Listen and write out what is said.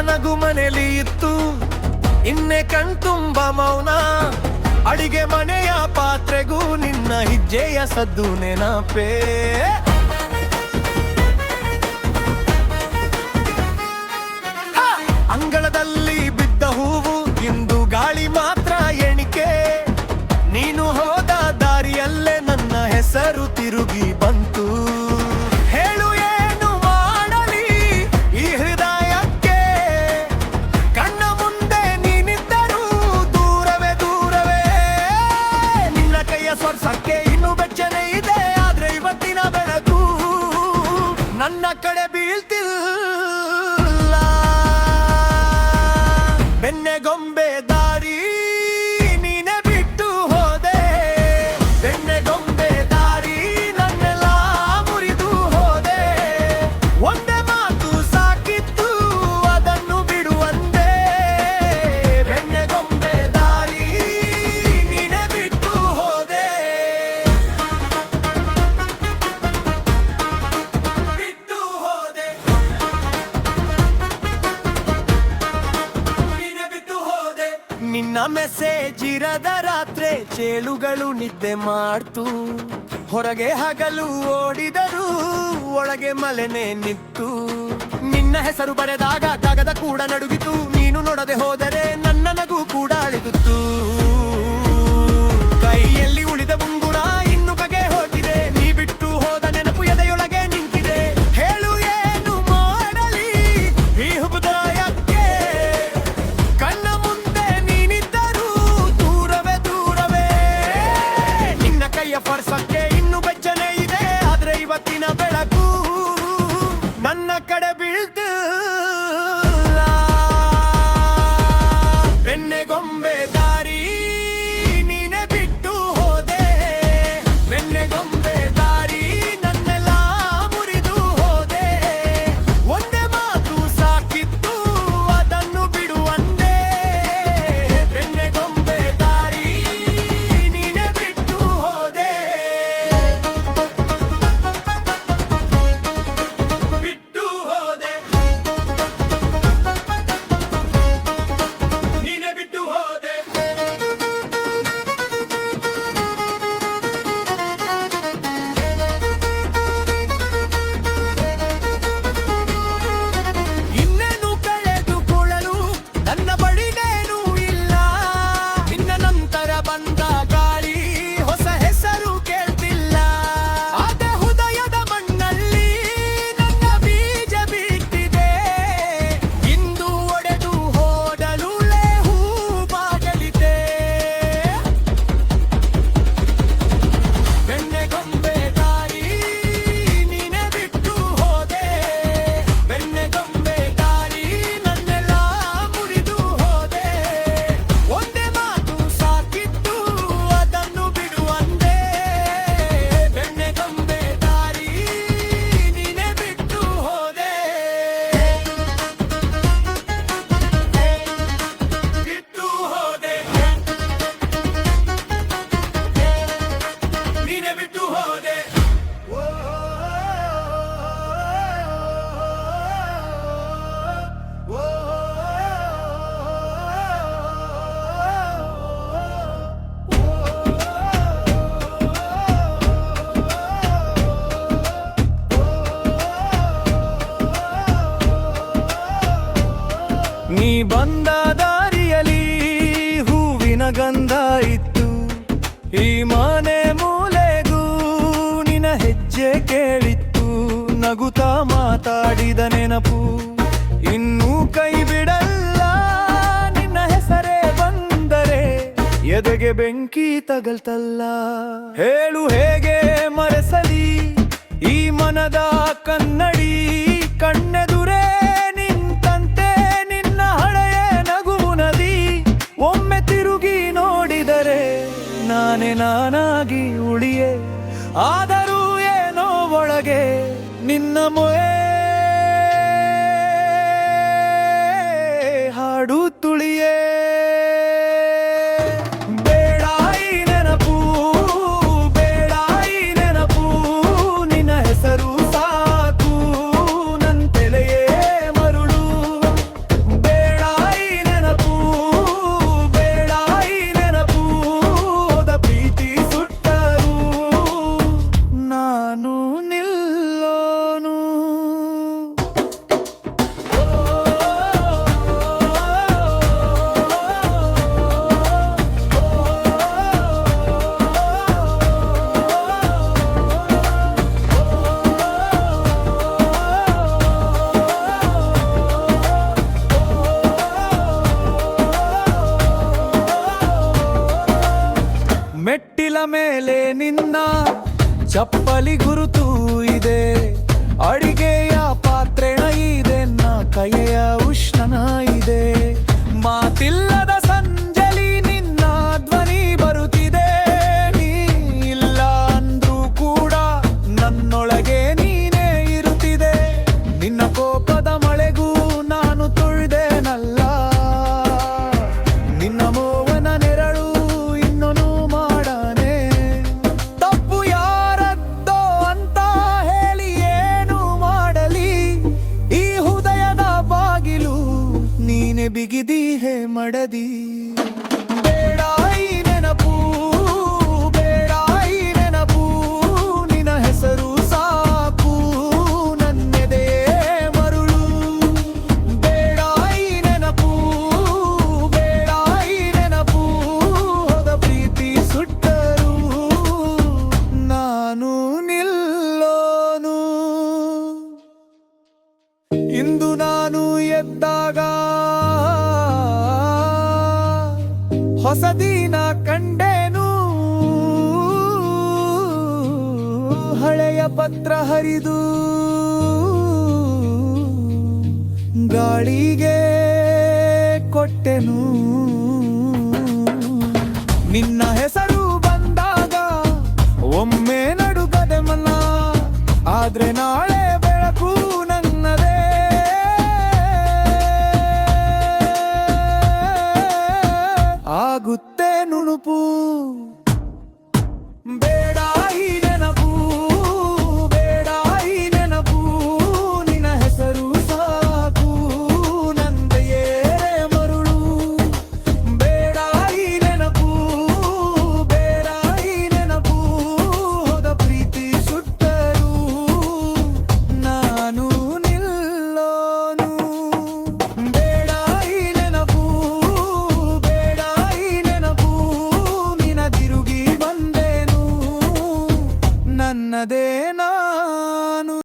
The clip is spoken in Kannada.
ನಗು ಮನೆಯಲ್ಲಿ ಇತ್ತು, ಇನ್ನೆ ಕಣ್ತುಂಬ ಮೌನ. ಅಡಿಗೆ ಮನೆಯ ಪಾತ್ರೆಗೂ ನಿನ್ನ ಹೆಜ್ಜೆಯ ಸದ್ದು ನೆನಪೇ. ಅಂಗಳದಲ್ಲಿ ಬಿದ್ದ ಹೂವು ಇಂದು ಗಾಳಿ ಮಾತ್ರ ಎಣಿಕೆ. ನೀನು ಹೋದ ದಾರಿಯಲ್ಲೇ ನನ್ನ ಹೆಸರು ತಿರುಗಿ ಬಂತು. ಹೇಳು ಏನು ಮಾಡಲಿ ಈ ಹೃದಯಕ್ಕೆ, ಕಣ್ಣ ಮುಂದೆ ನೀನಿದ್ದರೂ ದೂರವೇ ದೂರವೇ. ನಿನ್ನ ಕೈಯ ಸ್ಪರ್ಶಕ್ಕೆ ಇನ್ನೂ ಬೆಚ್ಚನೆ ಇದೆ, ಆದ್ರೆ ಇವತ್ತಿನ ಬೆಳಕು ನನ್ನ ಕಡೆ ಬೀಳ್ತಿಲ್ಲ. ಬೆನ್ನೆಗೊಂಬೆ ದಾರಿ ನೀನೆ ಬಿಟ್ಟು ಹೋದೆ, ಬೆನ್ನೆಗೊಂಬೆ ದಾರಿ ನನ್ನೆಲ್ಲ ಮುರಿದು ಹೋದೆ. ಒಂದೇ ಮಾತು ಸಾಕಿತ್ತು ಅದನ್ನು ಬಿಡುವಂದೆ, ಬೆನ್ನೆಗೊಂಬೆ ದಾರಿ ನೀನೆ ಬಿಟ್ಟು ಹೋದೆ. ಬಿಟ್ಟು ಹೋದೆ, ನಿನ್ನ ಮೆಸೇಜ್ ಇರದ ರಾತ್ರಿ ಚೇಳುಗಳು ನಿದ್ದೆ ಮಾಡ್ತು. ಹೊರಗೆ ಹಗಲು ಓಡಿದರು, ಒಳಗೆ ಮಲೆನೆ ನಿತ್ತು. ನಿನ್ನ ಹೆಸರು ಬರೆದಾಗ ಕಾಗದ ಕೂಡ ನಡುಗಿತು, ನೀನು ನೋಡದೆ ಹೋದರೆ ನನ್ನ ನಗು ಕೂಡ ಅಳಿದುತ್ತು. ಕೈಯಲ್ಲಿ ಉಳಿದ ಮುಂಗುರ ಇನ್ನು ಕಗೆ ಹೋಗಿದೆ, ನೀ ಬಿಟ್ಟು ಹೋದ ನೆನಪು ಎದೆಯೊಳಗೆ ನಿಂತಿದೆ. ಹೇಳು ಏನು ಮಾಡಲಿ ಈ ಹೃದಯಕ್ಕೆ, ಕಣ್ಣ ಮುಂದೆ ನೀನಿದ್ದರೂ ದೂರವೇ ದೂರವೇ. ನಿನ್ನ ಕೈಯ ಸ್ಪರ್ಶಕ್ಕೆ ಇನ್ನು ಬೆಚ್ಚನೆ ಇದೆ, ಆದ್ರೆ ಇವತ್ತಿನ ಬೆಳಕು ನನ್ನ ಕಡೆ ಬೀಳ್ತಿಲ್ಲ. ಬೆನ್ನೆಗೊಂಬೆ ದಾರಿ ನೀನೆ ಬಿಟ್ಟು ಹೋದೆ, ಬೆನ್ನೆಗೊಂಬೆ ದಾರಿ ನನ್ನೆಲ್ಲ ಮುರಿದು ಹೋದೆ. ಒಂದೇ ಮಾತು ಸಾಕಿತ್ತು ಅದನ್ನು ಬಿಡುವಂದೆ, ಬೆನ್ನೆಗೊಂಬೆ ದಾರಿ ನೀನೆ ಬಿಟ್ಟು ಹೋದೆ. ಬಿಟ್ಟು ಹೋದೆ, ನೀನೆ ಬಿಟ್ಟು ಹೋದೆ. ಇನ್ನೇನು ಕಳೆದುಕೊಳ್ಳಲು ನನ್ನ ಬಳಿನೇನೂ ಇಲ್ಲ. ನಿನ್ನ ನಂತರ ಬಂದ ಗಾಳಿ ಹೊಸ ಹೆಸರು ಕೇಳ್ತಿಲ್ಲ. ಆದ ಹೃದಯದ ಮಣ್ಣಲ್ಲಿ ನನ್ನ ಬೀಜ ಬಿಟ್ಟಿದೆ, ಇಂದು ಒಡೆದು ಹೋದಲು ಹೂ ಬಾಗಲಿದೆ. ಬೆನ್ನೆಗೊಂಬೆ ದಾರಿ ನೀನೆ ಬಿಟ್ಟು ಹೋದೆ, ಬೆನ್ನೆಗೊಂಬೆ ದಾರಿ ನನ್ನೆಲ್ಲ ಮುರಿದು ಹೋದೆ. ಒಂದೇ ಮಾತು ಸಾಕಿತ್ತು ಅದನ್ನು ಬಿಡುವಂದೆ, ಬೆನ್ನೆಗೊಂಬೆ ದಾರಿ ನೀನೆ ಬಿಟ್ಟು ಹೋದೆ. ಬಿಟ್ಟು ಹೋದೆ, ನೀನೆ ಬಿಟ್ಟು ಹೋದೆ. ನೀ ಬಂದ ದಾರಿಯಲ್ಲಿ ಹೂವಿನ ಗಂಧ ಇತ್ತು, ಈ ಮನೆ ಮೂಲೆಗೂ ನಿನ್ನ ಹೆಜ್ಜೆ ಕೇಳಿತ್ತು. ನಗುತ್ತಾ ಮಾತಾಡಿದ ನೆನಪು ಇನ್ನೂ ಕೈ ಬಿಡಲ್ಲ, ನಿನ್ನ ಹೆಸರೇ ಬಂದರೆ ಎದೆಗೆ ಬೆಂಕಿ ತಗಲ್ತಲ್ಲ. ಹೇಳು ಹೇಗೆ ಮರೆಸಲಿ ಈ ಮನದ ಕನ್ನಡಿ, ಕಣ್ಣೆದುರೇ ನಿಂತಂತೆ ನಿನ್ನ ಹಳೆಯ ನಗುವು ನದಿ. ಒಮ್ಮೆ ತಿರುಗಿ ನೋಡಿದರೆ ನಾನೇ ನಾನಾಗಿ ಉಳಿಯೆ, ಆದರೂ ಏನೋ ಒಳಗೆ ನಿನ್ನ ಮೊರೆ ಹಾಡು ತುಳಿಯೇ. ಬೇಡ ಈ ನೆನಪು, ಬೇಡ ಈ ನೆನಪು, ನಿನ್ನ ಹೆಸರು ಸಾಕು ನನ್ನ ತಲೆಯೇ ಮರುಳು. ಮೆಟ್ಟಿಲ ಮೇಲೆ ನಿನ್ನ ಚಪ್ಪಲಿ ಗುರುತು ಇದೆ, ಅಡಿಗೆಯ ಪಾತ್ರೆಣ ಇದೆ, ಕೈಯ ಉಷ್ಣನ ಇದೆ, ಮಾತಿಲ್ಲದ ಸಂಜಲಿ ನಿನ್ನ ಧ್ವನಿ ಬರುತ್ತಿದೆ, ನೀ ಇಲ್ಲ ಅಂದ್ರೂ ಕೂಡ ನನ್ನೊಳಗೆ ನೀನೇ ಇರುತ್ತಿದೆ, ನಿನ್ನ ಕೋಪದ ಮಳೆಗೂ ನಾನು ತುಳಿದೇನಲ್ಲ, ನಿನ್ನ ಮೋವನ ನೆರಳು ಇನ್ನೊನು ಮಾಡನೆ, ತಪ್ಪು ಯಾರದ್ದೋ ಅಂತ ಹೇಳಿ ಏನು ಮಾಡಲಿ, ಈ ಹೃದಯದ ಬಾಗಿಲು ನೀನೆ ಬಿಗಿದೀಹೆ ಮಡದಿ. ಬೇಡ ಈ ನೆನಪು, ಬೇಡ ಈ ನೆನಪು, ನಿನ್ನ ಹೆಸರು ಸಾಕು ನನ್ನೆದೆಯೇ ಮರುಳು. ಬೇಡ ಈ ನೆನಪು, ಬೇಡ ಈ ನೆನಪು, ಹೋದ ಪ್ರೀತಿ ಸುಟ್ಟರು ನಾನು ನಿಲ್ಲೋನು. ಇಂದು ನಾನು ಎದ್ದಾಗ ಹೊಸ ದಿನ ಕಂಡೇನು, ಹಳೆಯ ಪತ್ರ ಹರಿದು ಗಾಳಿಗೆ ಕೊಟ್ಟೆನು, ನಿನ್ನ ಹೆಸರು ಬಂದಾಗ ಒಮ್ಮೆ ನಡುಗದೆ ಮನ, ಆದ್ರೆ ನಾಳೆ ಬೆಳಕು ನನ್ನದೇ, ಆಗುತ್ತೆ ನುಣುಪು. ಬೇಡ ಈ ನೆನಪು, ಬೇಡ ಈ ನೆನಪು, ನಿನ್ನ ಹೆಸರು ಸಾಕು ನಂದೆಯೇ ಮರುಳು. ಬೇಡ ಈ ನೆನಪು, ಬೇಡ ಈ ನೆನಪು, ಹೋದ ಪ್ರೀತಿ ಸುಟ್ಟರು ನಾನು ನಿಲ್ಲೋನು. ಬೇಡ ಈ ನೆನಪು, ಬೇಡ ಈ ನೆನಪು, ನಿನ ತಿರುಗಿ ಬಂದೇನು ನನ್ನದೇ